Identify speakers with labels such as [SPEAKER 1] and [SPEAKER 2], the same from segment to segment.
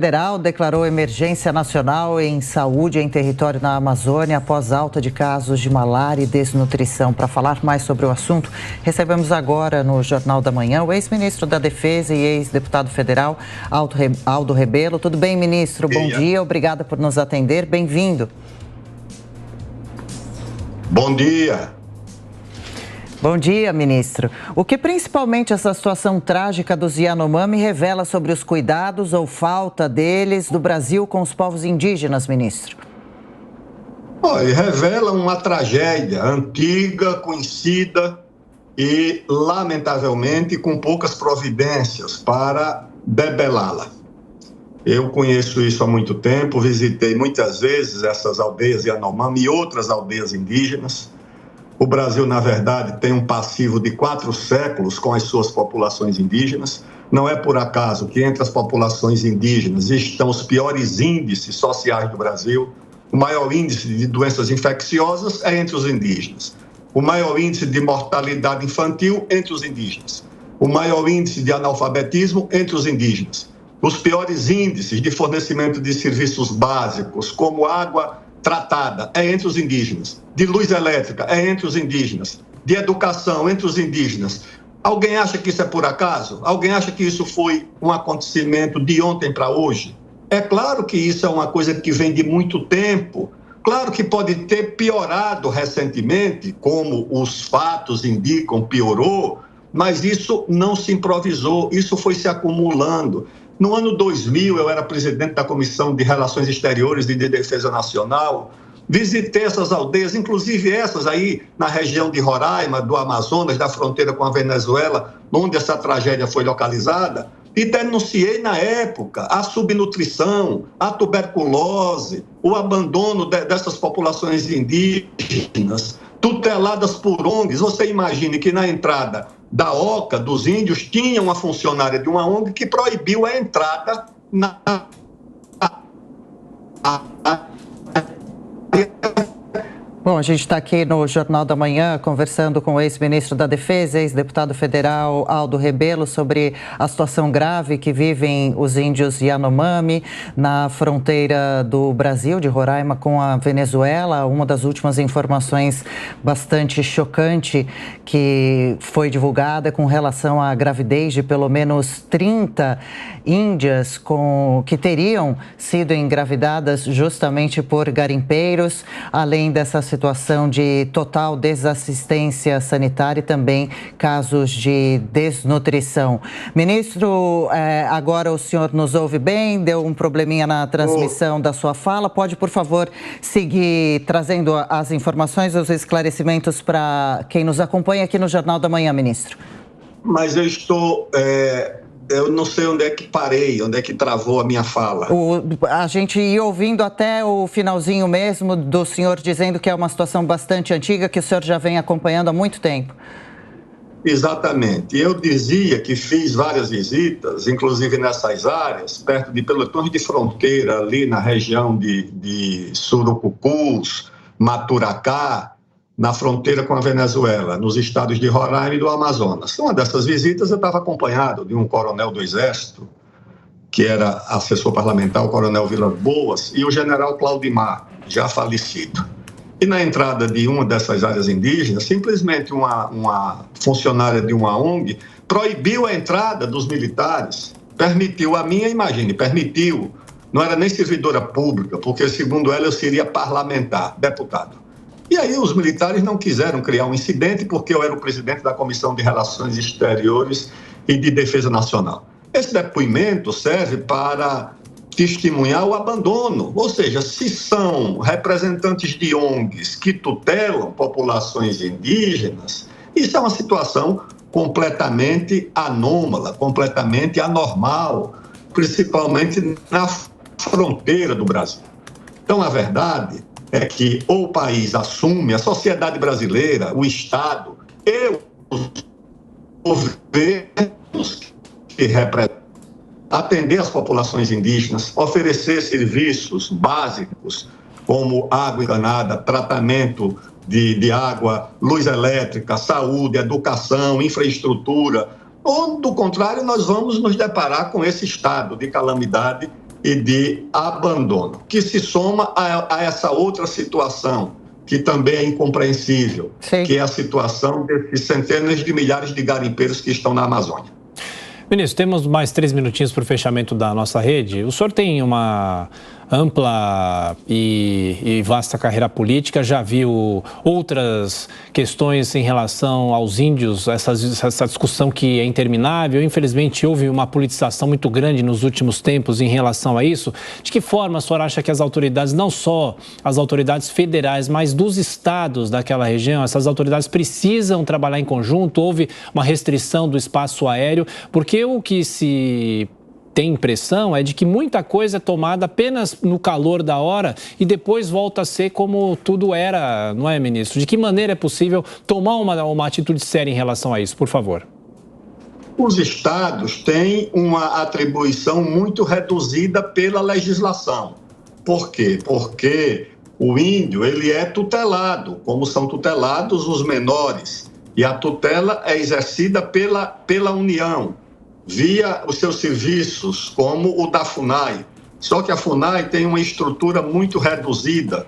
[SPEAKER 1] Federal declarou emergência nacional em saúde em território na Amazônia após alta de casos de malária e desnutrição. Para falar mais sobre o assunto, recebemos agora no Jornal da Manhã o ex-ministro da Defesa e ex-deputado federal, Aldo Rebelo. Tudo bem, ministro? Bom dia, obrigada por nos atender. Bem-vindo.
[SPEAKER 2] Bom dia.
[SPEAKER 1] Bom dia, ministro. O que principalmente essa situação trágica dos Yanomami revela sobre os cuidados ou falta deles do Brasil com os povos indígenas, ministro?
[SPEAKER 2] Olha, revela uma tragédia antiga, conhecida e, lamentavelmente, com poucas providências para debelá-la. Eu conheço isso há muito tempo, visitei muitas vezes essas aldeias Yanomami e outras aldeias indígenas. O Brasil, na verdade, tem um passivo de 4 séculos com as suas populações indígenas. Não é por acaso que entre as populações indígenas estão os piores índices sociais do Brasil. O maior índice de doenças infecciosas é entre os indígenas. O maior índice de mortalidade infantil entre os indígenas. O maior índice de analfabetismo entre os indígenas. Os piores índices de fornecimento de serviços básicos, como água tratada, é entre os indígenas. De luz elétrica, é entre os indígenas. De educação, entre os indígenas. Alguém acha que isso é por acaso? Alguém acha que isso foi um acontecimento de ontem para hoje? É claro que isso é uma coisa que vem de muito tempo. Claro que pode ter piorado recentemente, como os fatos indicam, piorou, mas isso não se improvisou, isso foi se acumulando. No ano 2000, eu era presidente da Comissão de Relações Exteriores e de Defesa Nacional. Visitei essas aldeias, inclusive essas aí na região de Roraima, do Amazonas, da fronteira com a Venezuela, onde essa tragédia foi localizada, e denunciei na época a subnutrição, a tuberculose, o abandono dessas populações indígenas, tuteladas por ONGs. Você imagine que na entrada da Oca, dos índios, tinha uma funcionária de uma ONG que proibiu a entrada na
[SPEAKER 1] Bom, a gente está aqui no Jornal da Manhã conversando com o ex-ministro da Defesa, ex-deputado federal Aldo Rebelo, sobre a situação grave que vivem os índios Yanomami na fronteira do Brasil, de Roraima, com a Venezuela. Uma das últimas informações bastante chocante que foi divulgada com relação à gravidez de pelo menos 30 índias que teriam sido engravidadas justamente por garimpeiros, além dessa situação de total desassistência sanitária e também casos de desnutrição. Ministro, agora o senhor nos ouve bem? Deu um probleminha na transmissão da sua fala. Pode, por favor, seguir trazendo as informações, os esclarecimentos para quem nos acompanha aqui no Jornal da Manhã, ministro?
[SPEAKER 2] Mas eu estou... Eu não sei onde é que parei, onde é que travou a minha fala.
[SPEAKER 1] A gente ia ouvindo até o finalzinho mesmo do senhor dizendo que é uma situação bastante antiga, que o senhor já vem acompanhando há muito tempo.
[SPEAKER 2] Exatamente. Eu dizia que fiz várias visitas, inclusive nessas áreas, perto de pelotões de fronteira, ali na região de Surucucus, Maturacá, na fronteira com a Venezuela, nos estados de Roraima e do Amazonas. Uma dessas visitas eu estava acompanhado de um coronel do Exército, que era assessor parlamentar, o coronel Vilas Boas, e o general Claudimar, já falecido. E na entrada de uma dessas áreas indígenas, simplesmente uma funcionária de uma ONG proibiu a entrada dos militares, permitiu a minha, imagine, permitiu, não era nem servidora pública, porque segundo ela eu seria parlamentar, deputado. E aí os militares não quiseram criar um incidente porque eu era o presidente da Comissão de Relações Exteriores e de Defesa Nacional. Esse depoimento serve para testemunhar o abandono, ou seja, se são representantes de ONGs que tutelam populações indígenas, isso é uma situação completamente anômala, completamente anormal, principalmente na fronteira do Brasil. Então, a verdade é que ou o país assume, a sociedade brasileira, o Estado e os governos que representam, atender as populações indígenas, oferecer serviços básicos como água encanada, tratamento de água, luz elétrica, saúde, educação, infraestrutura, ou, do contrário, nós vamos nos deparar com esse estado de calamidade e de abandono, que se soma a essa outra situação, que também é incompreensível,
[SPEAKER 1] Sim.
[SPEAKER 2] que é a situação desses centenas de milhares de garimpeiros que estão na Amazônia.
[SPEAKER 3] Ministro, temos mais 3 minutinhos para o fechamento da nossa rede. O senhor tem uma ampla e vasta carreira política, já viu outras questões em relação aos índios, essa discussão que é interminável. Infelizmente, houve uma politização muito grande nos últimos tempos em relação a isso. De que forma a senhora acha que as autoridades, não só as autoridades federais, mas dos estados daquela região, essas autoridades precisam trabalhar em conjunto? Houve uma restrição do espaço aéreo, porque o que se tem impressão é de que muita coisa é tomada apenas no calor da hora e depois volta a ser como tudo era, não é, ministro? De que maneira é possível tomar uma atitude séria em relação a isso, por favor?
[SPEAKER 2] Os estados têm uma atribuição muito reduzida pela legislação. Por quê? Porque o índio, ele é tutelado, como são tutelados os menores, e a tutela é exercida pela União, via os seus serviços, como o da FUNAI. Só que a FUNAI tem uma estrutura muito reduzida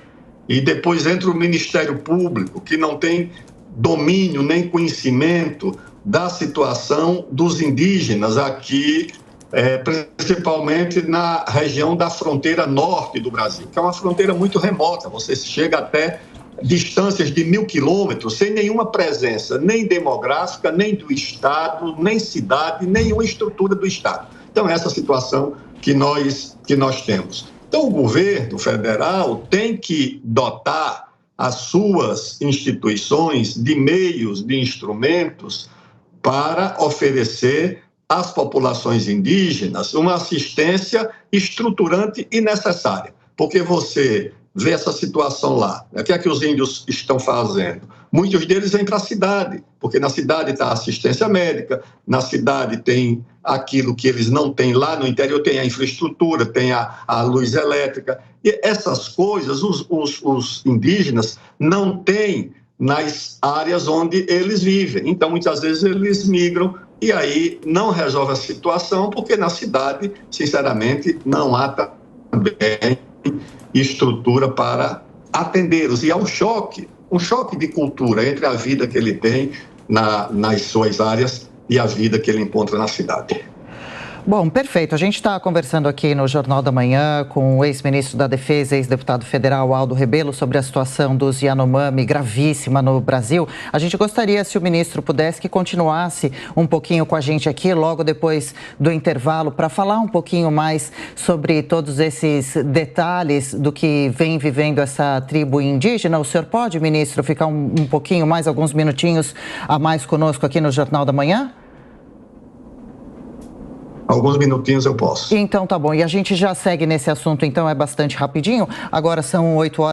[SPEAKER 2] e depois entra o Ministério Público, que não tem domínio nem conhecimento da situação dos indígenas aqui, principalmente na região da fronteira norte do Brasil, que é uma fronteira muito remota, você chega até distâncias de 1.000 quilômetros, sem nenhuma presença, nem demográfica, nem do Estado, nem cidade, nenhuma estrutura do Estado. Então, essa situação que nós temos. Então, o governo federal tem que dotar as suas instituições de meios, de instrumentos, para oferecer às populações indígenas uma assistência estruturante e necessária. Porque você vê essa situação lá. O que é que os índios estão fazendo? Muitos deles vêm para a cidade, porque na cidade está a assistência médica, na cidade tem aquilo que eles não têm lá no interior, tem a infraestrutura, tem a luz elétrica. E essas coisas os indígenas não têm nas áreas onde eles vivem. Então, muitas vezes, eles migram e aí não resolve a situação, porque na cidade, sinceramente, não há também estrutura para atendê-los. E há um choque de cultura entre a vida que ele tem nas suas áreas e a vida que ele encontra na cidade.
[SPEAKER 1] Bom, perfeito. A gente está conversando aqui no Jornal da Manhã com o ex-ministro da Defesa, ex-deputado federal Aldo Rebelo, sobre a situação dos Yanomami, gravíssima no Brasil. A gente gostaria, se o ministro pudesse, que continuasse um pouquinho com a gente aqui, logo depois do intervalo, para falar um pouquinho mais sobre todos esses detalhes do que vem vivendo essa tribo indígena. O senhor pode, ministro, ficar um pouquinho mais, alguns minutinhos a mais conosco aqui no Jornal da Manhã?
[SPEAKER 2] Alguns minutinhos eu posso.
[SPEAKER 1] Então tá bom. E a gente já segue nesse assunto, então é bastante rapidinho. Agora são 8 horas.